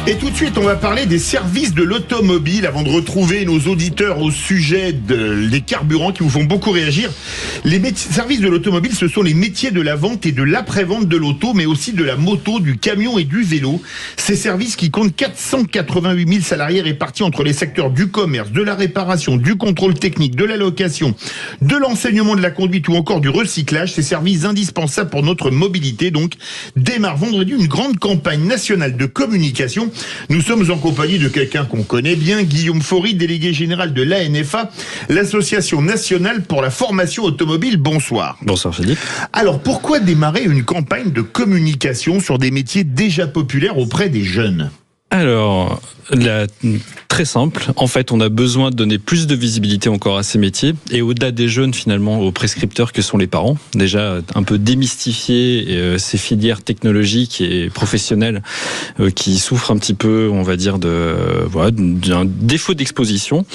Et tout de suite, on va parler des services de l'automobile avant de retrouver nos auditeurs au sujet des carburants qui vous font beaucoup réagir. Les services de l'automobile, ce sont les métiers de la vente et de l'après-vente de l'auto, mais aussi de la moto, du camion et du vélo. Ces services qui comptent 488 000 salariés répartis entre les secteurs du commerce, de la réparation, du contrôle technique, de la location, de l'enseignement de la conduite ou encore du recyclage. Ces services indispensables pour notre mobilité, donc, démarrent vendredi une grande campagne nationale de communication. Nous sommes en compagnie de quelqu'un qu'on connaît bien, Guillaume Faury, délégué général de l'ANFA, l'Association nationale pour la formation automobile. Bonsoir. Bonsoir Philippe. Alors pourquoi démarrer une campagne de communication sur des métiers déjà populaires auprès des jeunes ? Alors, très simple. En fait, on a besoin de donner plus de visibilité encore à ces métiers et au-delà des jeunes, finalement, aux prescripteurs que sont les parents. Déjà, un peu démystifier ces filières technologiques et professionnelles qui souffrent un petit peu, on va dire, d'un défaut d'exposition.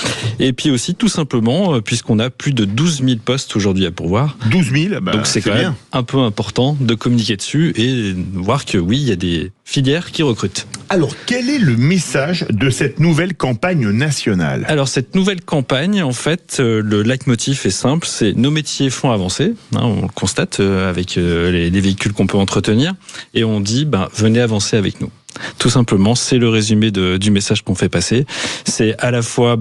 Et puis aussi, tout simplement, puisqu'on a plus de 12 000 postes aujourd'hui à pourvoir. 12 000, donc c'est quand même un peu important de communiquer dessus et voir que oui, il y a des filières qui recrutent. Alors, quel est le message de cette nouvelle campagne nationale ? Alors, cette nouvelle campagne, en fait, le leitmotiv est simple, c'est nos métiers font avancer. On le constate avec les véhicules qu'on peut entretenir. Et on dit, venez avancer avec nous. Tout simplement, c'est le résumé du message qu'on fait passer. C'est à la fois...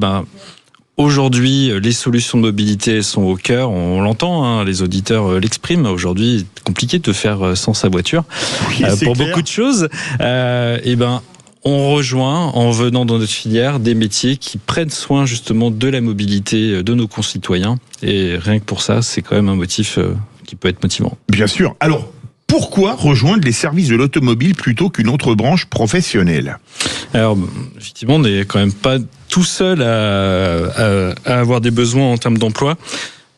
Aujourd'hui, les solutions de mobilité sont au cœur, on l'entend, les auditeurs l'expriment. Aujourd'hui, c'est compliqué de faire sans sa voiture. Oui, pour clair. Beaucoup de choses. On rejoint, en venant dans notre filière, des métiers qui prennent soin justement de la mobilité de nos concitoyens. Et rien que pour ça, c'est quand même un motif qui peut être motivant. Bien sûr. Alors, pourquoi rejoindre les services de l'automobile plutôt qu'une autre branche professionnelle ? Alors, effectivement, on n'est quand même pas tout seul à avoir des besoins en termes d'emploi.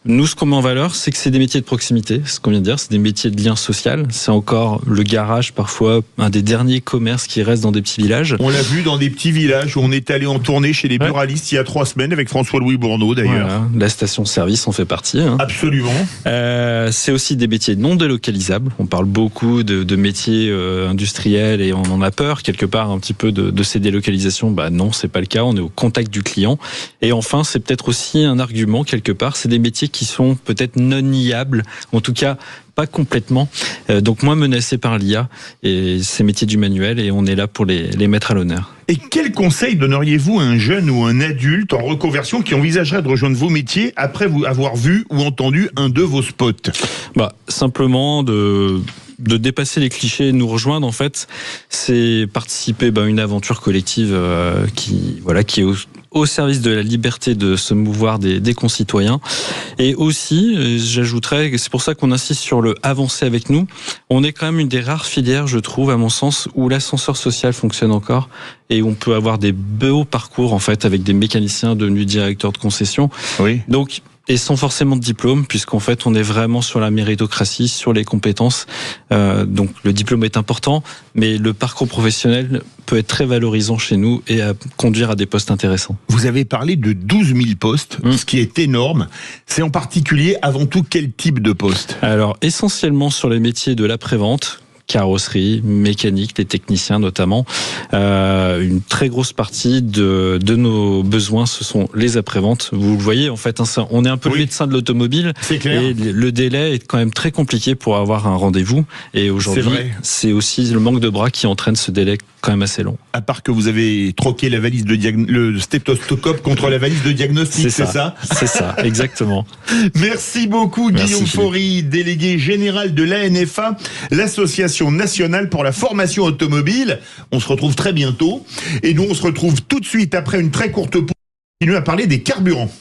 Nous, ce qu'on met en valeur, c'est que c'est des métiers de proximité, ce qu'on vient de dire, c'est des métiers de lien social. C'est encore le garage, parfois, un des derniers commerces qui reste dans des petits villages. On l'a vu dans des petits villages où on est allé en tournée chez les buralistes il y a 3 semaines avec François-Louis Bourneau, d'ailleurs. Voilà, la station-service en fait partie. Absolument. C'est aussi des métiers non délocalisables. On parle beaucoup de métiers industriels et on en a peur, quelque part, un petit peu de ces délocalisations. Non, c'est pas le cas. On est au contact du client. Et enfin, c'est peut-être aussi un argument, quelque part, c'est des métiers qui sont peut-être non niables, en tout cas pas complètement, donc moins menacés par l'IA et ces métiers du manuel, et on est là pour les mettre à l'honneur. Et quel conseil donneriez-vous à un jeune ou un adulte en reconversion qui envisagerait de rejoindre vos métiers après avoir vu ou entendu un de vos spots ? Simplement de dépasser les clichés et nous rejoindre, en fait, c'est participer à une aventure collective qui est au service de la liberté de se mouvoir des concitoyens. Et aussi, j'ajouterais, c'est pour ça qu'on insiste sur le avancer avec nous, on est quand même une des rares filières, je trouve, à mon sens, où l'ascenseur social fonctionne encore et on peut avoir des beaux parcours, en fait, avec des mécaniciens devenus directeurs de concession. Oui. Donc, et sans forcément de diplôme, puisqu'en fait, on est vraiment sur la méritocratie, sur les compétences. Donc, le diplôme est important, mais le parcours professionnel peut être très valorisant chez nous et conduire à des postes intéressants. Vous avez parlé de 12 000 postes, ce qui est énorme. C'est en particulier, avant tout, quel type de poste ? Alors, essentiellement sur les métiers de l'après-vente, carrosserie, mécanique, les techniciens notamment. Une très grosse partie de nos besoins, ce sont les après-ventes. Vous le voyez, en fait, on est un peu le médecin de l'automobile. C'est clair. Et le délai est quand même très compliqué pour avoir un rendez-vous. Et aujourd'hui, c'est aussi le manque de bras qui entraîne ce délai quand même assez long. À part que vous avez troqué la valise le stéthoscope contre la valise de diagnostic, c'est ça ? C'est ça, exactement. Merci beaucoup, Guillaume Faury, délégué général de l'ANFA, l'Association nationale pour la formation automobile. On se retrouve très bientôt. Et nous, on se retrouve tout de suite après une très courte pause pour continuer à parler des carburants.